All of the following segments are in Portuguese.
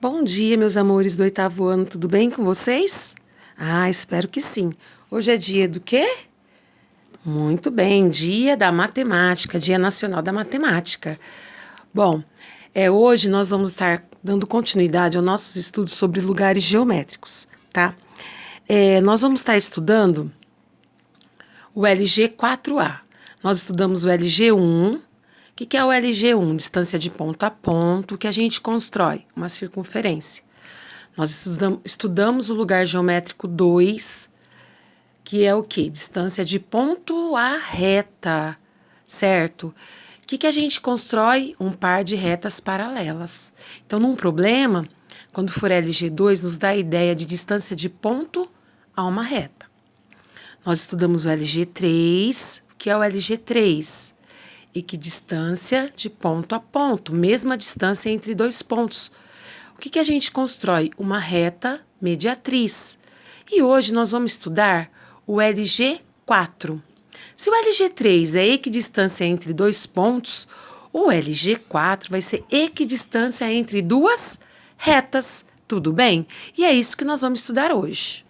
Bom dia, meus amores do oitavo ano, tudo bem com vocês? Espero que sim. Hoje é dia do quê? Muito bem, dia da matemática, Dia Nacional da Matemática. Bom, hoje nós vamos estar dando continuidade aos nossos estudos sobre lugares geométricos, tá? Nós vamos estar estudando o LG4A. Nós estudamos o LG1. O que é o LG1? Distância de ponto a ponto que a gente constrói uma circunferência. Nós estudamos o lugar geométrico 2, que é o quê? Distância de ponto a reta, certo? O que a gente constrói? Um par de retas paralelas. Então, num problema, quando for LG2, nos dá a ideia de distância de ponto a uma reta. Nós estudamos o LG3, que é o LG3, equidistância de ponto a ponto, mesma distância entre dois pontos. O que a gente constrói? Uma reta mediatriz. E hoje nós vamos estudar o LG4. Se o LG3 é equidistância entre dois pontos, o LG4 vai ser equidistância entre duas retas. Tudo bem? E é isso que nós vamos estudar hoje.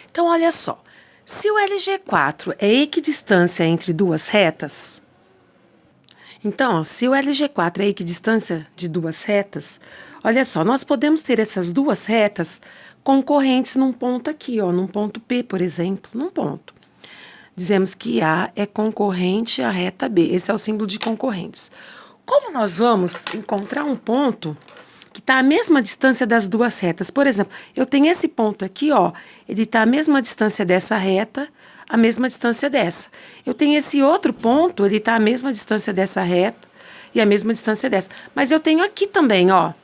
Então, olha só. Se o LG4 é equidistância entre duas retas, então, se o LG4 é equidistância de duas retas, olha só, nós podemos ter essas duas retas concorrentes num ponto aqui, ó, num ponto P, por exemplo, num ponto. Dizemos que A é concorrente à reta B, esse é o símbolo de concorrentes. Como nós vamos encontrar um ponto que está à mesma distância das duas retas? Por exemplo, eu tenho esse ponto aqui, ó, ele está à mesma distância dessa reta, a mesma distância dessa. Eu tenho esse outro ponto, ele está à mesma distância dessa reta e a mesma distância dessa. Mas eu tenho aqui também, ó.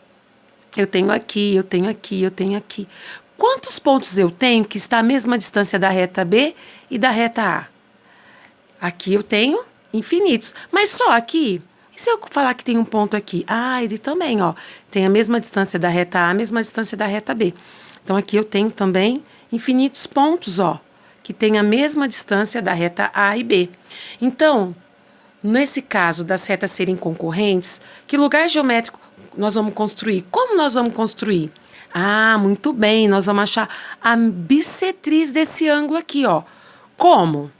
Eu tenho aqui, eu tenho aqui, eu tenho aqui. Quantos pontos eu tenho que está à mesma distância da reta B e da reta A? Aqui eu tenho infinitos, mas só aqui. E se eu falar que tem um ponto aqui? Ele também, ó, tem a mesma distância da reta A, a mesma distância da reta B. Então, aqui eu tenho também infinitos pontos, ó, que tem a mesma distância da reta A e B. Então, nesse caso das retas serem concorrentes, que lugar geométrico nós vamos construir? Como nós vamos construir? Muito bem, nós vamos achar a bissetriz desse ângulo aqui, ó. Como?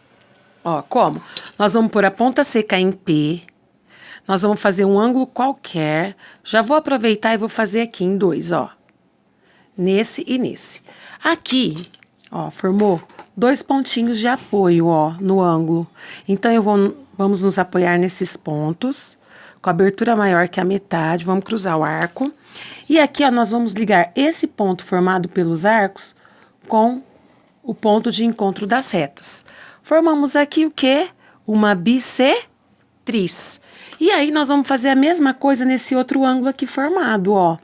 Como? Nós vamos pôr a ponta seca em P, nós vamos fazer um ângulo qualquer, já vou aproveitar e vou fazer aqui em 2, ó. Nesse e nesse. Aqui, ó, formou 2 pontinhos de apoio, ó, no ângulo. Então, vamos nos apoiar nesses pontos, com a abertura maior que a metade, vamos cruzar o arco. E aqui, ó, nós vamos ligar esse ponto formado pelos arcos com o ponto de encontro das retas. Formamos aqui o quê? Uma bissetriz. E aí, nós vamos fazer a mesma coisa nesse outro ângulo aqui formado, ó,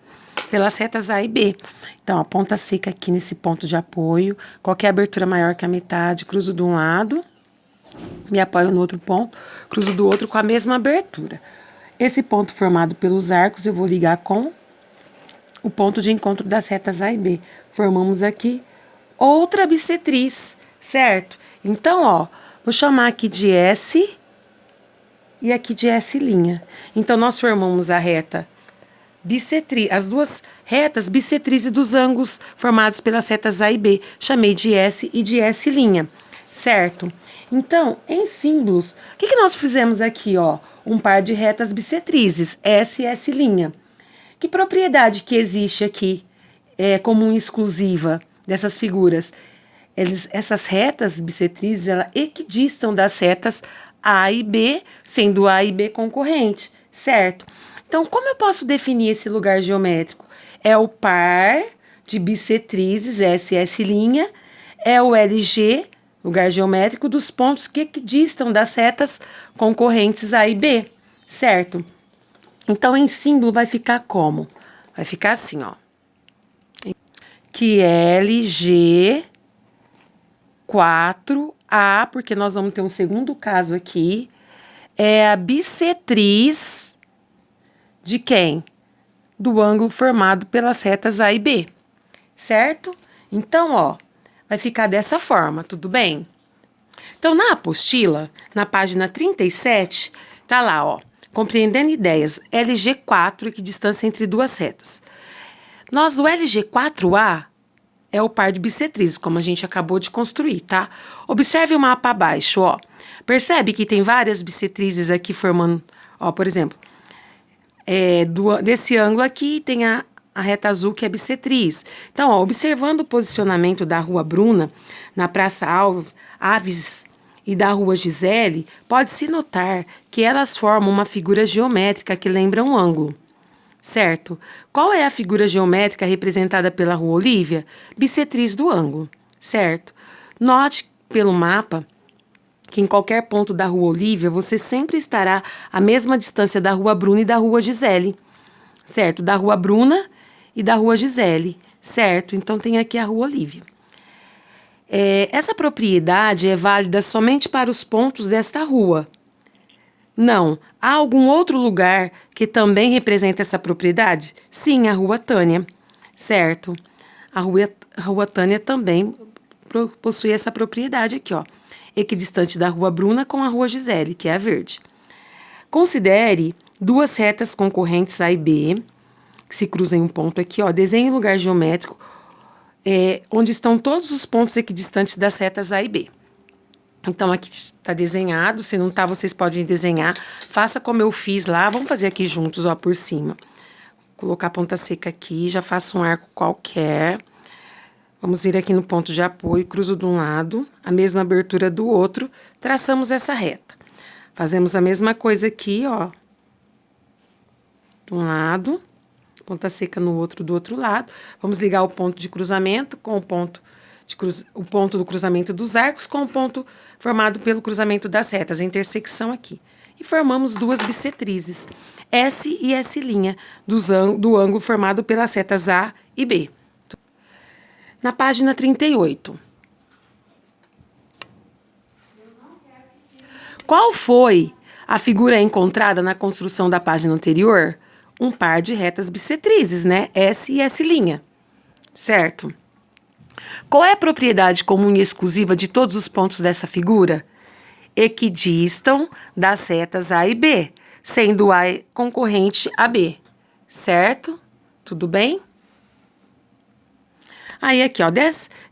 pelas retas A e B. Então, a ponta seca aqui nesse ponto de apoio, qualquer abertura maior que a metade, cruzo de um lado, me apoio no outro ponto, cruzo do outro com a mesma abertura. Esse ponto formado pelos arcos, eu vou ligar com o ponto de encontro das retas A e B. Formamos aqui outra bissetriz, certo? Então, ó, vou chamar aqui de S e aqui de S'. Então, nós formamos a reta bissetriz, as duas retas bissetrizes dos ângulos formados pelas retas A e B. Chamei de S e de S', certo? Então, em símbolos, o que nós fizemos aqui, ó? Um par de retas bissetrizes, S e S'. Que propriedade que existe aqui, comum e exclusiva dessas figuras? Essas retas bissetrizes, elas equidistam das retas A e B, sendo A e B concorrente, certo? Então, como eu posso definir esse lugar geométrico? É o par de bissetrizes, S e S', é o LG, lugar geométrico, dos pontos que equidistam das retas concorrentes A e B, certo? Então, em símbolo vai ficar como? Vai ficar assim, ó. Que LG4A, porque nós vamos ter um segundo caso aqui, é a bissetriz de quem? Do ângulo formado pelas retas A e B, certo? Então, ó, vai ficar dessa forma, tudo bem? Então, na apostila, na página 37, tá lá, ó, compreendendo ideias, LG4, equidistância entre duas retas. O LG4A é o par de bissetrizes, como a gente acabou de construir, tá? Observe o mapa abaixo, ó. Percebe que tem várias bissetrizes aqui formando, ó, por exemplo, desse ângulo aqui tem a reta azul que é bissetriz. Então, ó, observando o posicionamento da Rua Bruna, na Praça Aves e da Rua Gisele, pode-se notar que elas formam uma figura geométrica que lembra um ângulo. Certo? Qual é a figura geométrica representada pela Rua Olívia? Bissetriz do ângulo, certo? Note pelo mapa que em qualquer ponto da Rua Olívia você sempre estará à mesma distância da Rua Bruna e da Rua Gisele, certo? Da Rua Bruna e da Rua Gisele, certo? Então tem aqui a Rua Olívia. Essa propriedade é válida somente para os pontos desta rua. Não. Há algum outro lugar que também representa essa propriedade? Sim, a Rua Tânia, certo? A Rua Tânia também possui essa propriedade aqui, ó. Equidistante da Rua Bruna com a Rua Gisele, que é a verde. Considere duas retas concorrentes A e B, que se cruzam em um ponto aqui, ó. Desenhe um lugar geométrico onde estão todos os pontos equidistantes das retas A e B. Então, aqui está desenhado. Se não tá, vocês podem desenhar. Faça como eu fiz lá. Vamos fazer aqui juntos, ó, por cima. Vou colocar a ponta seca aqui. Já faço um arco qualquer. Vamos vir aqui no ponto de apoio. Cruzo de um lado, a mesma abertura do outro. Traçamos essa reta. Fazemos a mesma coisa aqui, ó. De um lado. Ponta seca no outro, do outro lado. Vamos ligar o ponto de cruzamento com o ponto do cruzamento dos arcos com o ponto formado pelo cruzamento das retas, a intersecção aqui. E formamos duas bissetrizes, S e S' do ângulo formado pelas retas A e B. Na página 38. Qual foi a figura encontrada na construção da página anterior? Um par de retas bissetrizes, né? S e S', certo? Qual é a propriedade comum e exclusiva de todos os pontos dessa figura? Equidistam das retas A e B, sendo A concorrente a B, certo? Tudo bem? Aí aqui, ó,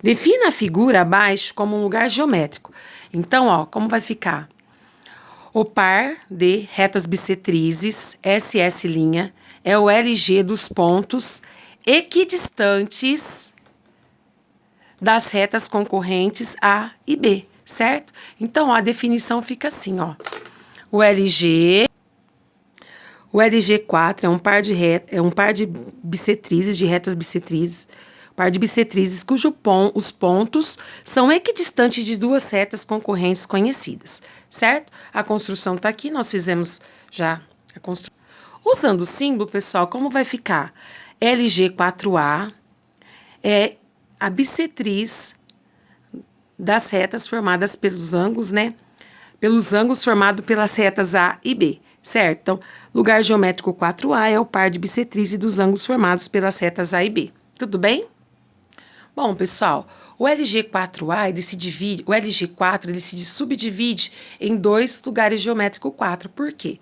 defina a figura abaixo como um lugar geométrico. Então, ó, como vai ficar? O par de retas bissetrizes, SS', é o LG dos pontos equidistantes das retas concorrentes A e B, certo? Então, ó, a definição fica assim, ó. O LG4 é um par de bissetrizes, de retas bissetrizes, par de bissetrizes os pontos são equidistantes de duas retas concorrentes conhecidas, certo? A construção tá aqui, nós fizemos já a construção. Usando o símbolo, pessoal, como vai ficar? LG4A é a bissetriz das retas formadas pelos ângulos, né? Pelos ângulos formados pelas retas A e B, certo? Então, lugar geométrico 4A é o par de bissetrizes dos ângulos formados pelas retas A e B. Tudo bem? Bom, pessoal, o LG4A, o LG4, ele se subdivide em dois lugares geométricos 4. Por quê?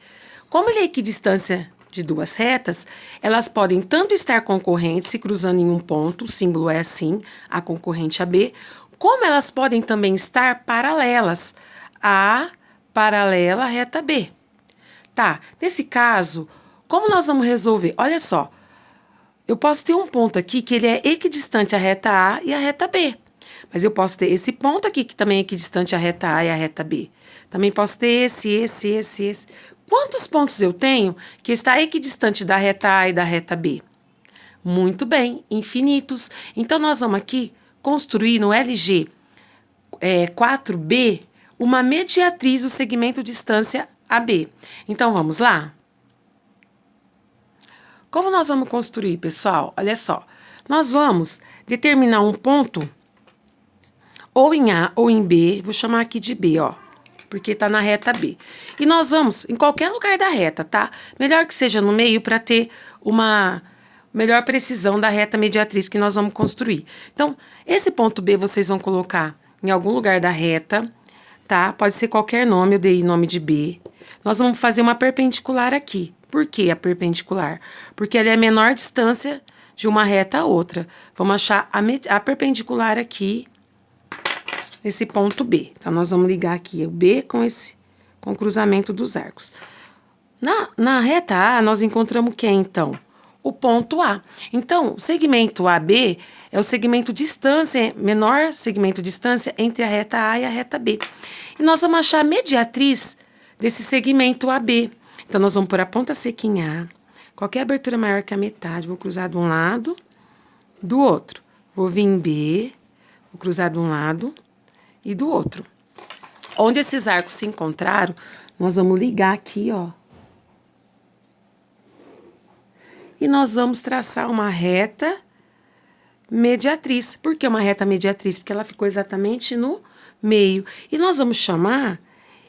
Como ele é equidistância de duas retas, elas podem tanto estar concorrentes, se cruzando em um ponto, o símbolo é assim, a concorrente a B, como elas podem também estar paralelas, A paralela à reta B. Tá, nesse caso, como nós vamos resolver? Olha só, eu posso ter um ponto aqui que ele é equidistante à reta A e à reta B. Mas eu posso ter esse ponto aqui que também é equidistante à reta A e à reta B. Também posso ter esse. Quantos pontos eu tenho que está equidistante da reta A e da reta B? Muito bem, infinitos. Então, nós vamos aqui construir no LG 4B uma mediatriz do segmento distância AB. Então, vamos lá? Como nós vamos construir, pessoal? Olha só, nós vamos determinar um ponto ou em A ou em B, vou chamar aqui de B, ó, porque tá na reta B. E nós vamos em qualquer lugar da reta, tá? Melhor que seja no meio para ter uma melhor precisão da reta mediatriz que nós vamos construir. Então, esse ponto B vocês vão colocar em algum lugar da reta, tá? Pode ser qualquer nome, eu dei nome de B. Nós vamos fazer uma perpendicular aqui. Por que a perpendicular? Porque ela é a menor distância de uma reta a outra. Vamos achar a perpendicular aqui, nesse ponto B. Então, nós vamos ligar aqui o B com o cruzamento dos arcos. Na reta A, nós encontramos quem, então? O ponto A. Então, o segmento AB é o segmento distância, menor segmento distância entre a reta A e a reta B. E nós vamos achar a mediatriz desse segmento AB. Então, nós vamos pôr a ponta seca em A. Qualquer abertura maior que a metade, vou cruzar de um lado, do outro. Vou vir em B, vou cruzar de um lado e do outro. Onde esses arcos se encontraram, nós vamos ligar aqui, ó. E nós vamos traçar uma reta mediatriz. Por que uma reta mediatriz? Porque ela ficou exatamente no meio. E nós vamos chamar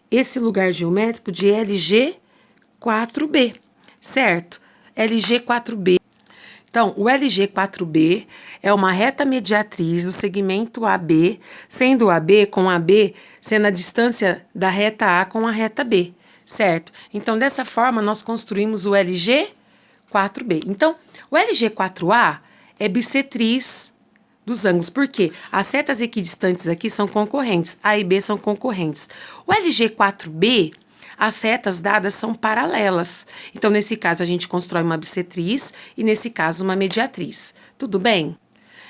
esse lugar geométrico de LG4B, certo? LG4B. Então, o LG4B é uma reta mediatriz do segmento AB, sendo o AB com AB sendo a distância da reta A com a reta B, certo? Então, dessa forma, nós construímos o LG4B. Então, o LG4A é bissetriz dos ângulos. Por quê? As setas equidistantes aqui são concorrentes. A e B são concorrentes. O LG4B, as setas dadas são paralelas. Então, nesse caso, a gente constrói uma bissetriz e, nesse caso, uma mediatriz. Tudo bem?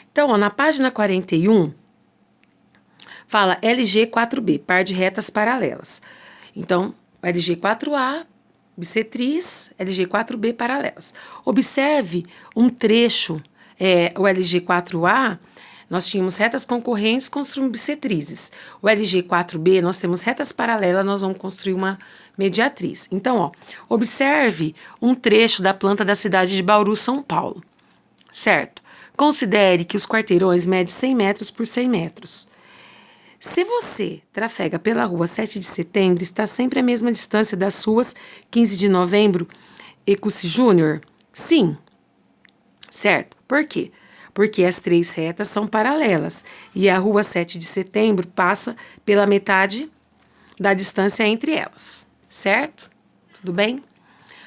Então, ó, na página 41, fala LG4B, par de retas paralelas. Então, LG4A, bissetriz, LG4B paralelas. Observe um trecho, o LG4A, nós tínhamos retas concorrentes, construímos bissetrizes. O LG4B, nós temos retas paralelas, nós vamos construir uma mediatriz. Então, ó, observe um trecho da planta da cidade de Bauru, São Paulo, certo? Considere que os quarteirões medem 100 metros por 100 metros. Se você trafega pela rua 7 de setembro, está sempre a mesma distância das ruas 15 de novembro e Cussy Júnior? Sim. Certo? Por quê? Porque as três retas são paralelas e a rua 7 de setembro passa pela metade da distância entre elas. Certo? Tudo bem?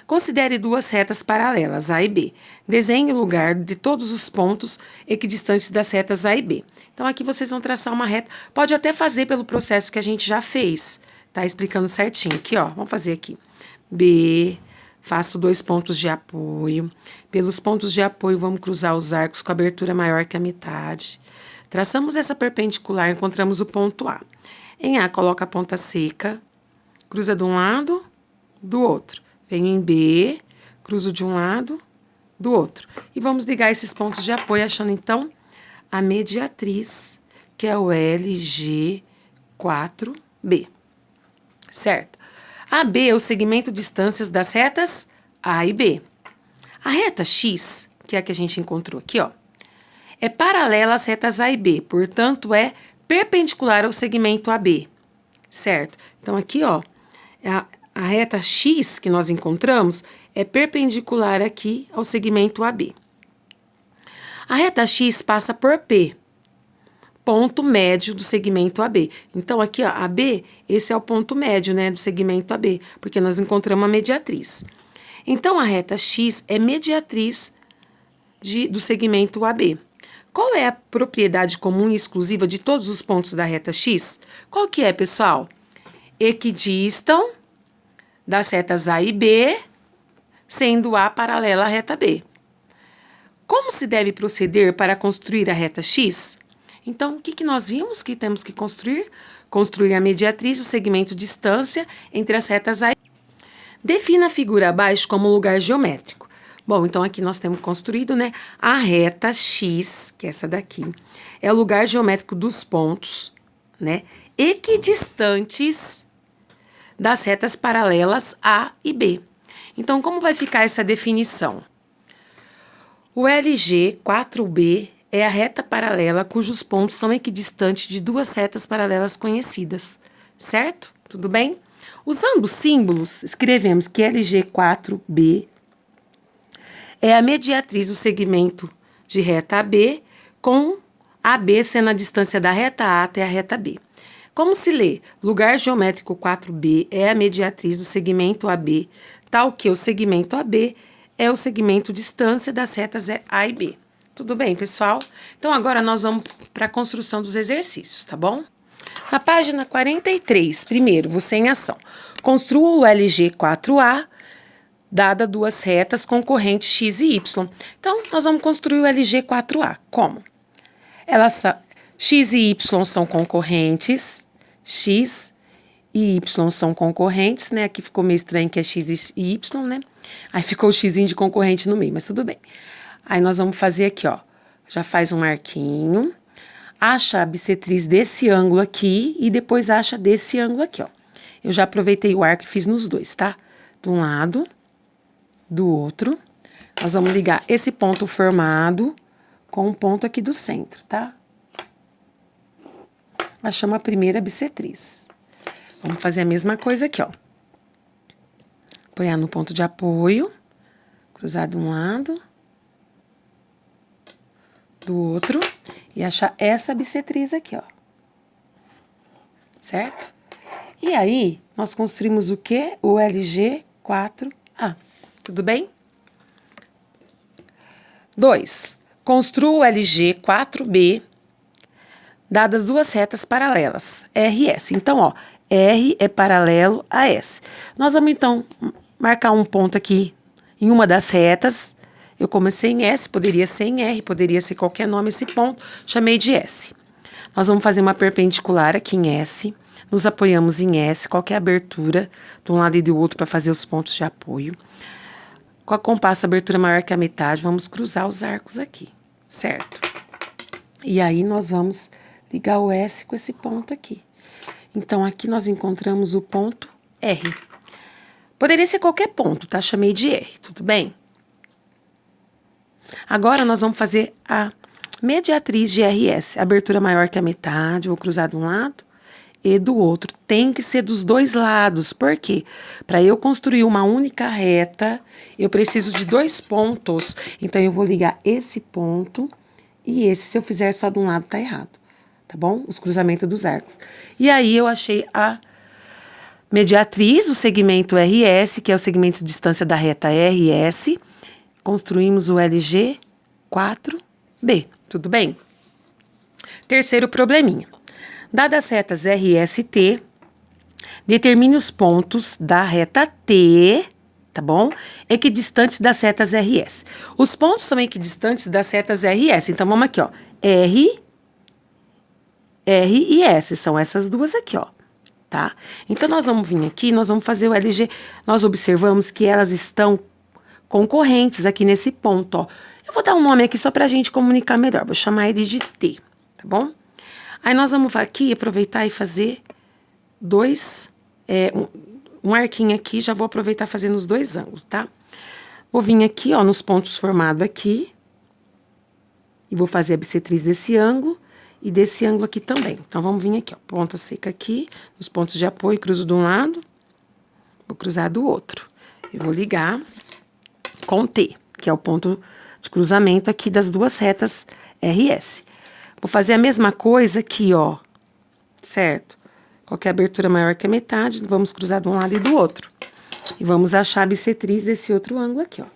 Considere duas retas paralelas, A e B. Desenhe o lugar de todos os pontos equidistantes das retas A e B. Então, aqui vocês vão traçar uma reta. Pode até fazer pelo processo que a gente já fez. Tá explicando certinho. Aqui, ó. Vamos fazer aqui. B, faço 2 pontos de apoio. Pelos pontos de apoio, vamos cruzar os arcos com abertura maior que a metade. Traçamos essa perpendicular, encontramos o ponto A. Em A, coloca a ponta seca. Cruza de um lado, do outro. Venho em B, cruzo de um lado, do outro. E vamos ligar esses pontos de apoio, achando, então, a mediatriz, que é o LG4B. Certo? AB é o segmento de distâncias das retas A e B. A reta X, que é a que a gente encontrou aqui, ó, é paralela às retas A e B, portanto, é perpendicular ao segmento AB. Certo? Então, aqui, ó, a reta X que nós encontramos é perpendicular aqui ao segmento AB. A reta X passa por P, ponto médio do segmento AB. Então, aqui, ó, AB, esse é o ponto médio, né, do segmento AB, porque nós encontramos a mediatriz. Então, a reta X é mediatriz do segmento AB. Qual é a propriedade comum e exclusiva de todos os pontos da reta X? Qual que é, pessoal? Equidistam das retas A e B, sendo A paralela à reta B. Como se deve proceder para construir a reta X? Então, o que nós vimos que temos que construir? Construir a mediatriz, o segmento de distância entre as retas A e B. Defina a figura abaixo como lugar geométrico. Bom, então aqui nós temos construído, né, a reta X, que é essa daqui, é o lugar geométrico dos pontos, né, equidistantes das retas paralelas A e B. Então, como vai ficar essa definição? O LG4B é a reta paralela cujos pontos são equidistantes de duas retas paralelas conhecidas, certo? Tudo bem? Usando símbolos, escrevemos que LG4B é a mediatriz do segmento de reta AB, com AB sendo a distância da reta A até a reta B. Como se lê? Lugar geométrico 4B é a mediatriz do segmento AB, tal que o segmento AB é o segmento distância das retas A e B. Tudo bem, pessoal? Então, agora nós vamos para a construção dos exercícios, tá bom? Na página 43, primeiro, você em ação. Construa o LG 4A, dada duas retas concorrentes x e y. Então, nós vamos construir o LG 4A. Como? X e y são concorrentes, x e y são concorrentes, né? Aqui ficou meio estranho que é x e y, né? Aí ficou o x de concorrente no meio, mas tudo bem. Aí nós vamos fazer aqui, ó. Já faz um arquinho, acha a bissetriz desse ângulo aqui e depois acha desse ângulo aqui, ó. Eu já aproveitei o arco e fiz nos dois, tá? De um lado, do outro. Nós vamos ligar esse ponto formado com o ponto aqui do centro, tá? Achamos a primeira bissetriz. Vamos fazer a mesma coisa aqui, ó. Apoiar no ponto de apoio, cruzar de um lado, do outro, e achar essa bissetriz aqui, ó. Certo? E aí, nós construímos o quê? O LG 4A. Tudo bem? 2. Construa o LG 4B, dadas duas retas paralelas, R e S. Então, ó, R é paralelo a S. Nós vamos, então, marcar um ponto aqui em uma das retas. Eu comecei em S, poderia ser em R, poderia ser qualquer nome esse ponto, chamei de S. Nós vamos fazer uma perpendicular aqui em S, nos apoiamos em S, qual que é a abertura de um lado e do outro para fazer os pontos de apoio. Com a compasso abertura maior que a metade, vamos cruzar os arcos aqui, certo? E aí nós vamos ligar o S com esse ponto aqui. Então, aqui nós encontramos o ponto R. Poderia ser qualquer ponto, tá? Chamei de R, tudo bem? Agora, nós vamos fazer a mediatriz de RS. Abertura maior que a metade, vou cruzar de um lado e do outro. Tem que ser dos dois lados. Por quê? Para eu construir uma única reta, eu preciso de dois pontos. Então, eu vou ligar esse ponto e esse. Se eu fizer só de um lado, tá errado. Tá bom? Os cruzamentos dos arcos. E aí, eu achei a mediatriz, o segmento RS, que é o segmento de distância da reta RS. Construímos o LG 4B, tudo bem? Terceiro probleminha. Dadas as retas RST, determine os pontos da reta T, tá bom? Equidistantes das retas RS. Os pontos são equidistantes das retas RS. Então, vamos aqui, ó. R e S, são essas duas aqui, ó. Tá? Então, nós vamos vir aqui, nós vamos fazer o LG. Nós observamos que elas estão concorrentes aqui nesse ponto, ó. Eu vou dar um nome aqui só pra gente comunicar melhor. Vou chamar ele de T, tá bom? Aí nós vamos aqui aproveitar e fazer um arquinho aqui. Já vou aproveitar fazendo os dois ângulos, tá? Vou vir aqui, ó, nos pontos formados aqui. E vou fazer a bissetriz desse ângulo e desse ângulo aqui também. Então, vamos vir aqui, ó, ponta seca aqui, nos pontos de apoio, cruzo de um lado, vou cruzar do outro. E vou ligar com T, que é o ponto de cruzamento aqui das duas retas RS. Vou fazer a mesma coisa aqui, ó, certo? Qualquer abertura maior que a metade, vamos cruzar de um lado e do outro. E vamos achar a bissetriz desse outro ângulo aqui, ó.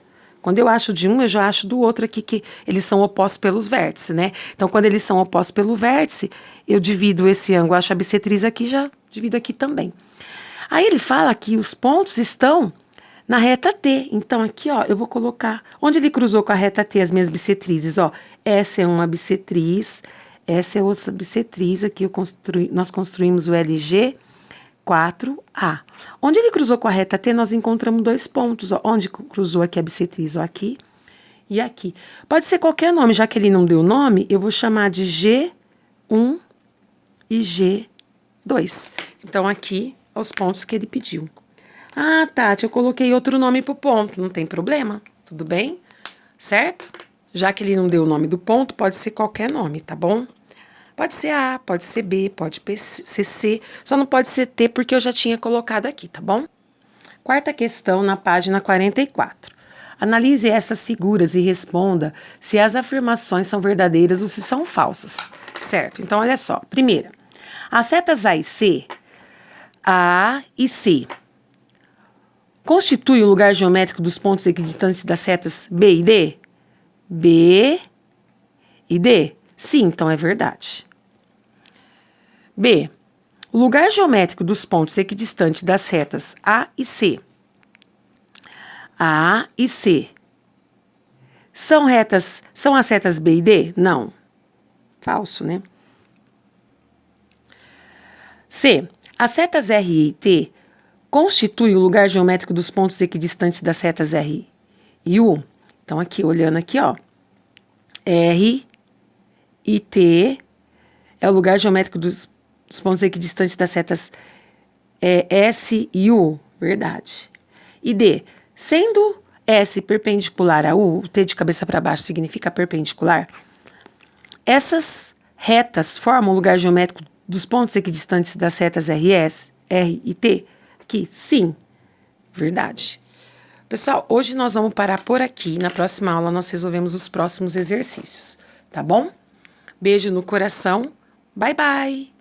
Quando eu acho de um, eu já acho do outro aqui, que eles são opostos pelos vértices, né? Então, quando eles são opostos pelo vértice, eu divido esse ângulo, acho a bissetriz aqui, já divido aqui também. Aí ele fala que os pontos estão na reta T. Então, aqui, ó, eu vou colocar... Onde ele cruzou com a reta T as minhas bissetrizes, ó. Essa é uma bissetriz, essa é outra bissetriz. Aqui nós construímos o LG 4A. Onde ele cruzou com a reta T, nós encontramos dois pontos, ó. Onde cruzou aqui a bissetriz, ó, aqui e aqui. Pode ser qualquer nome, já que ele não deu nome, eu vou chamar de G1 e G2. Então, aqui, os pontos que ele pediu. Ah, Tati, eu coloquei outro nome pro ponto, não tem problema, tudo bem? Certo? Já que ele não deu o nome do ponto, pode ser qualquer nome, tá bom? Pode ser A, pode ser B, pode ser C, só não pode ser T porque eu já tinha colocado aqui, tá bom? Quarta questão na página 44. Analise estas figuras e responda se as afirmações são verdadeiras ou se são falsas, certo? Então, olha só. Primeira, as setas A e C constitui o lugar geométrico dos pontos equidistantes das retas B e D? B e D? Sim, então é verdade. B. O lugar geométrico dos pontos equidistantes das retas A e C. A e C. São as retas B e D? Não. Falso, né? C. As retas R e T constituem o lugar geométrico dos pontos equidistantes das retas R e U. Então, aqui, olhando aqui, ó. R e T é o lugar geométrico dos pontos equidistantes das retas S e U. Verdade. E D. Sendo S perpendicular a U, o T de cabeça para baixo significa perpendicular, essas retas formam o lugar geométrico dos pontos equidistantes das retas R e T? Aqui, sim. Verdade. Pessoal, hoje nós vamos parar por aqui. Na próxima aula nós resolvemos os próximos exercícios, tá bom? Beijo no coração. Bye, bye!